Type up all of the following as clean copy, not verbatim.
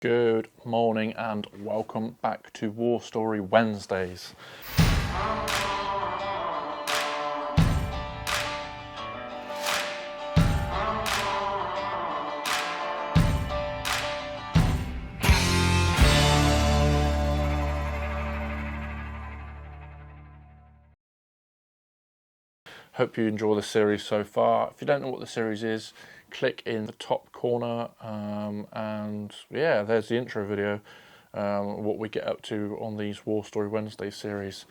Good morning and welcome back to War Story Wednesdays. Hope you enjoy the series so far. If you don't know what the series is, click in the top corner and yeah, there's the intro video, what we get up to on these War Story Wednesday series.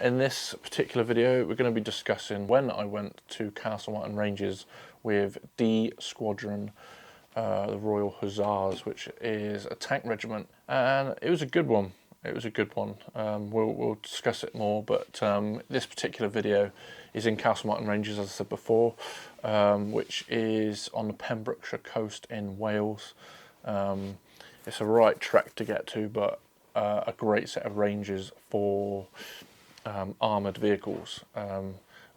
In this particular video, we're going to be discussing when I went to Castle Martin Ranges with D Squadron, the Royal Hussars, which is a tank regiment, and it was a good one. We'll discuss it more, but this particular video is in Castle Martin Ranges, as I said before, which is on the Pembrokeshire coast in Wales. It's a right trek to get to, but a great set of ranges for armoured vehicles.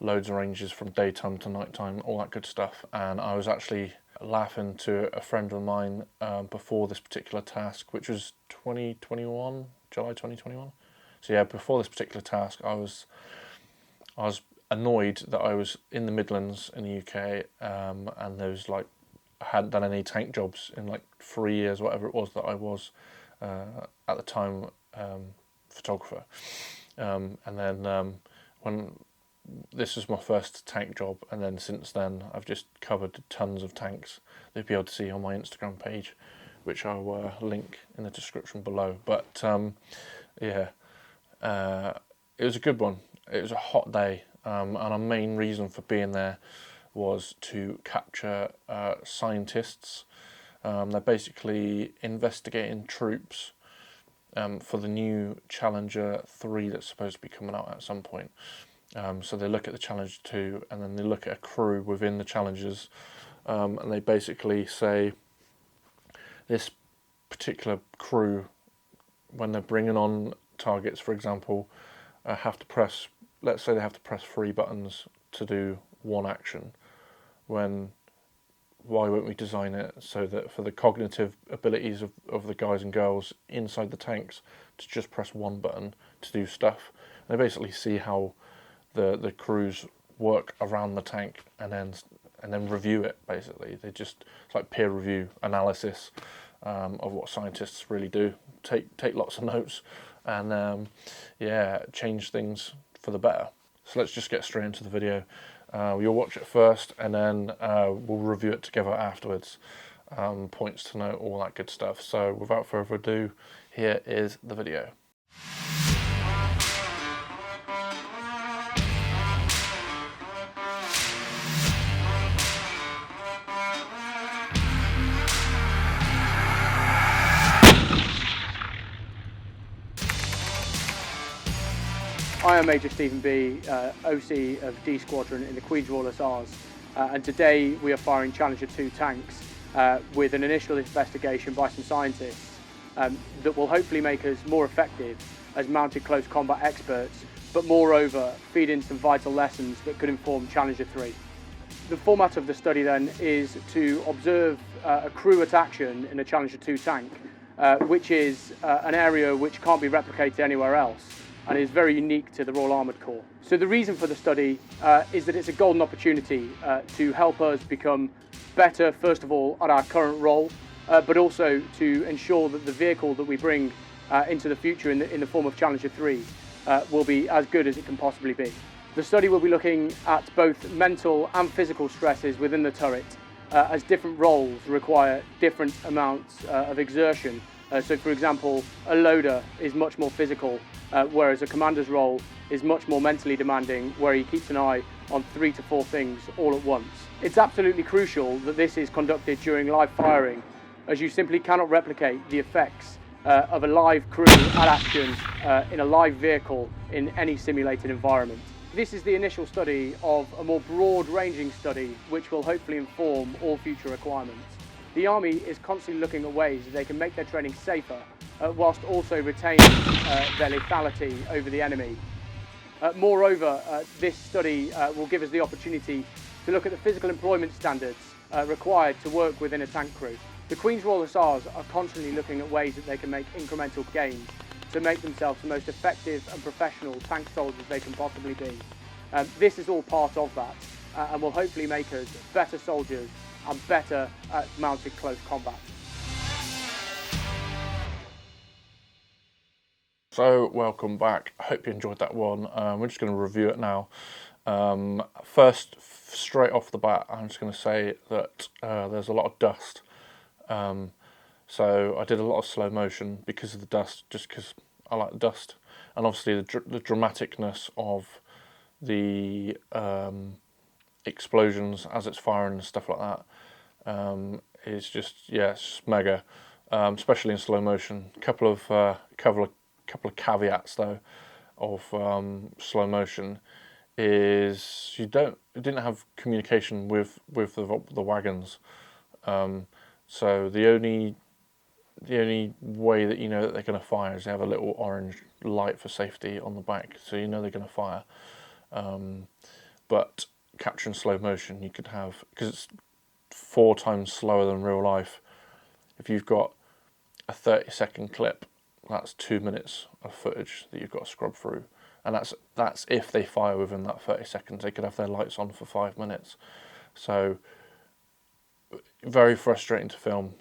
Loads of ranges from daytime to nighttime, all that good stuff. And I was actually laughing to a friend of mine before this particular task, which was July 2021. So yeah, before this particular task, I was annoyed that I was in the Midlands in the UK, and there was I hadn't done any tank jobs in 3 years, whatever it was that I was at the time, photographer. And then when this was my first tank job, and then since then I've just covered tons of tanks that you'll be able to see on my Instagram page, which I'll link in the description below. But yeah, it was a good one. It was a hot day, and our main reason for being there was to capture scientists. They're basically investigating troops for the new Challenger 3 that's supposed to be coming out at some point. So they look at the Challenger 2, and then they look at a crew within the Challengers, and they basically say this particular crew, when they're bringing on targets, for example, have to press, let's say they have to press 3 buttons to do one action. Why won't we design it so that for the cognitive abilities of the guys and girls inside the tanks to just press one button to do stuff? And they basically see how the crews work around the tank and then review it. Basically, it's like peer review analysis of what scientists really do. Take lots of notes and yeah, change things for the better. So let's just get straight into the video. You'll watch it first, and then we'll review it together afterwards. Points to note, all that good stuff. So without further ado, here is the video. I am Major Stephen B, OC of D Squadron in the Queen's Royal Hussars, and today we are firing Challenger 2 tanks with an initial investigation by some scientists that will hopefully make us more effective as mounted close combat experts, but moreover feed in some vital lessons that could inform Challenger 3. The format of the study then is to observe a crew at action in a Challenger 2 tank, which is an area which can't be replicated anywhere else, and is very unique to the Royal Armoured Corps. So the reason for the study is that it's a golden opportunity to help us become better, first of all, at our current role, but also to ensure that the vehicle that we bring into the future in the form of Challenger 3 will be as good as it can possibly be. The study will be looking at both mental and physical stresses within the turret, as different roles require different amounts of exertion. So for example, a loader is much more physical, whereas a commander's role is much more mentally demanding, where he keeps an eye on 3 to 4 things all at once. It's absolutely crucial that this is conducted during live firing, as you simply cannot replicate the effects of a live crew at action in a live vehicle in any simulated environment. This is the initial study of a more broad-ranging study which will hopefully inform all future requirements. The Army is constantly looking at ways that they can make their training safer, whilst also retaining their lethality over the enemy. Moreover, this study will give us the opportunity to look at the physical employment standards required to work within a tank crew. The Queen's Royal Hussars are constantly looking at ways that they can make incremental gains to make themselves the most effective and professional tank soldiers they can possibly be. This is all part of that, and will hopefully make us better soldiers and better at mounted close combat. So, welcome back. I hope you enjoyed that one. We're just going to review it now. First, straight off the bat, I'm just going to say that there's a lot of dust. So I did a lot of slow motion because of the dust, just because I like the dust. And obviously the dramaticness of the explosions as it's firing and stuff like that is just, yeah, it's just mega. Especially in slow motion. Couple of caveats though of slow motion is you didn't have communication with the wagons, so the only way that you know that they're going to fire is they have a little orange light for safety on the back, so you know they're going to fire. But capturing slow motion, you could have, because it's 4 times slower than real life. If you've got a 30-second clip, that's 2 minutes of footage that you've got to scrub through, and that's if they fire within that 30 seconds. They could have their lights on for 5 minutes, so very frustrating to film.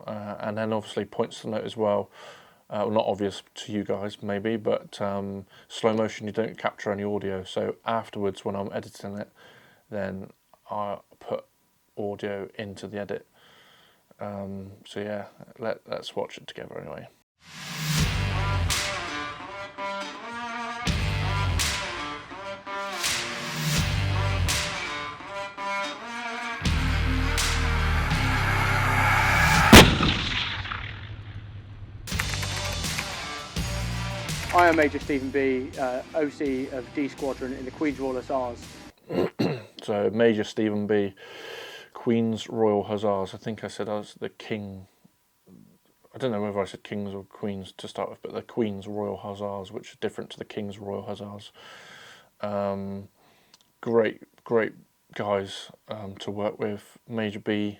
And then obviously points to note as well. Not obvious to you guys maybe, but slow motion, you don't capture any audio. So afterwards, when I'm editing it, then I put audio into the edit. So yeah, let's watch it together anyway. I am Major Stephen B, OC of D Squadron in the Queen's Royal Hussars. So Major Stephen B, Queen's Royal Hussars. I think I said I was the King. I don't know whether I said Kings or Queens to start with, but the Queen's Royal Hussars, which is different to the King's Royal Hussars. Great guys to work with. Major B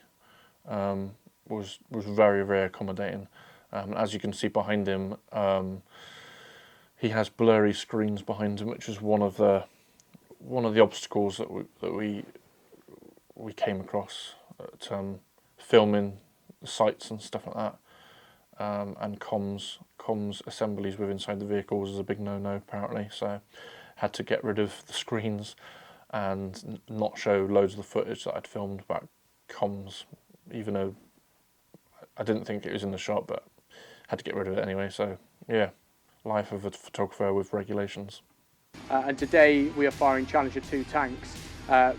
was very, very accommodating. As you can see behind him, he has blurry screens behind him, which is one of the obstacles that we came across at filming the sites and stuff like that. And comms assemblies with inside the vehicles is a big no-no apparently, so had to get rid of the screens and not show loads of the footage that I'd filmed about comms, even though I didn't think it was in the shot, but had to get rid of it anyway. So yeah, life of a photographer with regulations. And today we are firing Challenger 2 tanks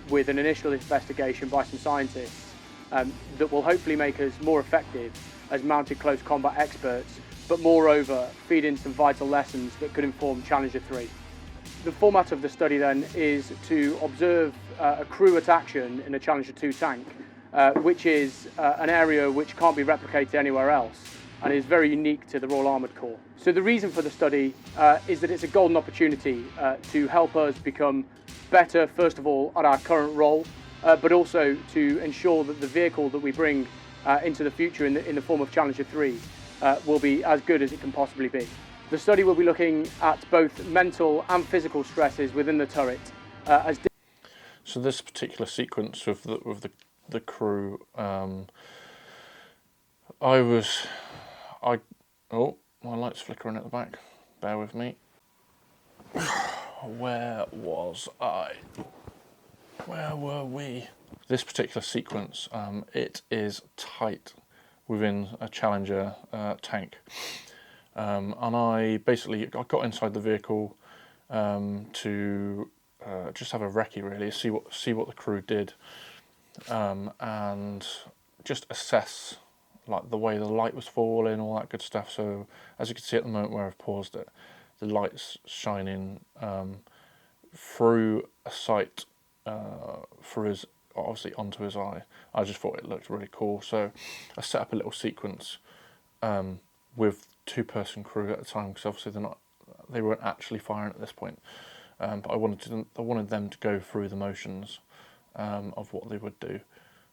with an initial investigation by some scientists that will hopefully make us more effective as mounted close combat experts, but moreover feed in some vital lessons that could inform Challenger 3. The format of the study then is to observe a crew at action in a Challenger 2 tank, which is an area which can't be replicated anywhere else and is very unique to the Royal Armoured Corps. So the reason for the study is that it's a golden opportunity to help us become better, first of all, at our current role, but also to ensure that the vehicle that we bring into the future in the form of Challenger 3 will be as good as it can possibly be. The study will be looking at both mental and physical stresses within the turret. So this particular sequence with the crew, oh, my light's flickering at the back. Bear with me. Where was I? Where were we? This particular sequence, it is tight within a Challenger tank. And I got inside the vehicle to just have a recce really, see what the crew did, and just assess like the way the light was falling, all that good stuff. So as you can see at the moment where I've paused it, the light's shining through a sight through his, obviously onto his eye. I just thought it looked really cool, so I set up a little sequence with 2-person crew at the time, because obviously they weren't actually firing at this point, but I wanted them to go through the motions of what they would do.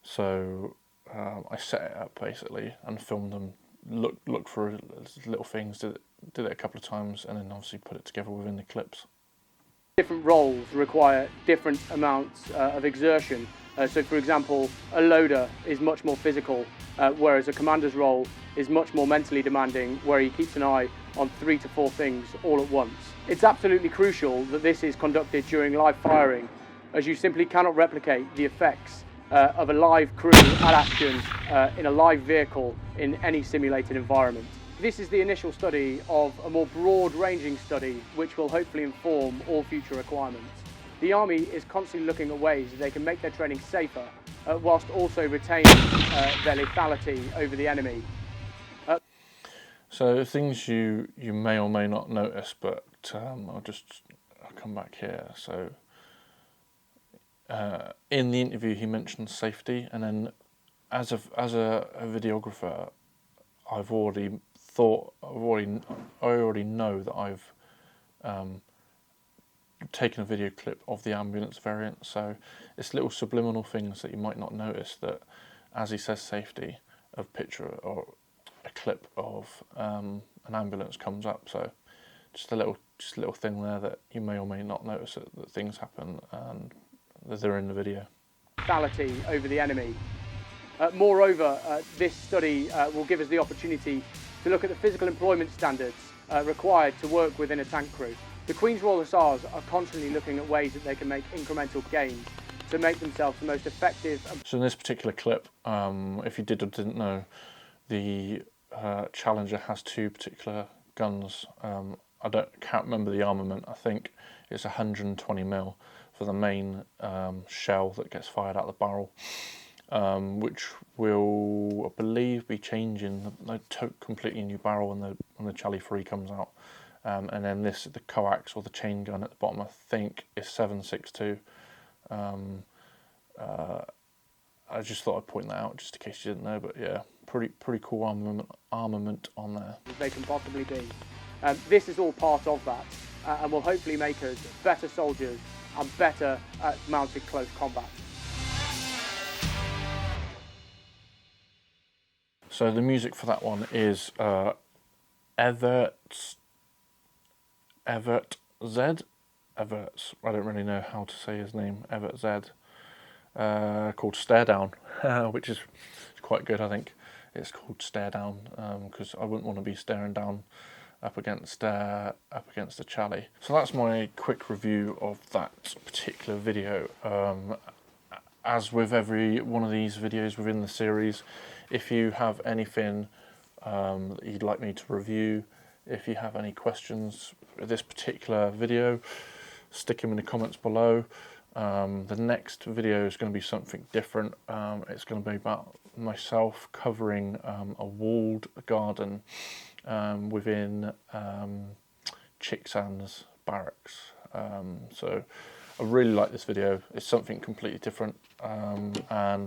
So I set it up basically and filmed them, look for little things, did it a couple of times, and then obviously put it together within the clips. Different roles require different amounts of exertion. So for example, a loader is much more physical, whereas a commander's role is much more mentally demanding, where he keeps an eye on 3 to 4 things all at once. It's absolutely crucial that this is conducted during live firing, as you simply cannot replicate the effects of a live crew at action in a live vehicle in any simulated environment. This is the initial study of a more broad-ranging study which will hopefully inform all future requirements. The Army is constantly looking at ways that they can make their training safer whilst also retaining their lethality over the enemy. So things you may or may not notice, but I'll come back here. So in the interview he mentioned safety, and then as a videographer, I already know that I've taken a video clip of the ambulance variant, so it's little subliminal things that you might not notice, that as he says safety, a picture or a clip of an ambulance comes up. So just a little thing there that you may or may not notice that things happen and that they're in the video. Lethality over the enemy. Moreover, this study will give us the opportunity to look at the physical employment standards required to work within a tank crew. The Queen's Royal Hussars are constantly looking at ways that they can make incremental gains to make themselves the most effective. So in this particular clip, if you did or didn't know, the Challenger has 2 particular guns. I can't remember the armament. I think it's 120mm for the main shell that gets fired out the barrel. Which will, I believe, be changing the completely new barrel when the Charlie 3 comes out, and then the coax or the chain gun at the bottom, I think, is 7.62. I just thought I'd point that out just in case you didn't know, but yeah, pretty cool armament on there. They can possibly be. This is all part of that, and will hopefully make us better soldiers and better at mounted close combat. So the music for that one is Everts. I don't really know how to say his name. Evert Z. Called Stare Down, which is quite good. I think it's called Stare Down because I wouldn't want to be staring down up against the Charlie. So that's my quick review of that particular video. As with every one of these videos within the series, if you have anything that you'd like me to review, if you have any questions for this particular video, stick them in the comments below. The next video is going to be something different. It's going to be about myself covering a walled garden within Chicksands barracks. So I really like this video. It's something completely different, and I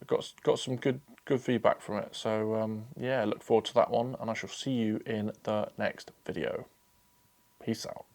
got some good feedback from it. So yeah, look forward to that one, and I shall see you in the next video. Peace out.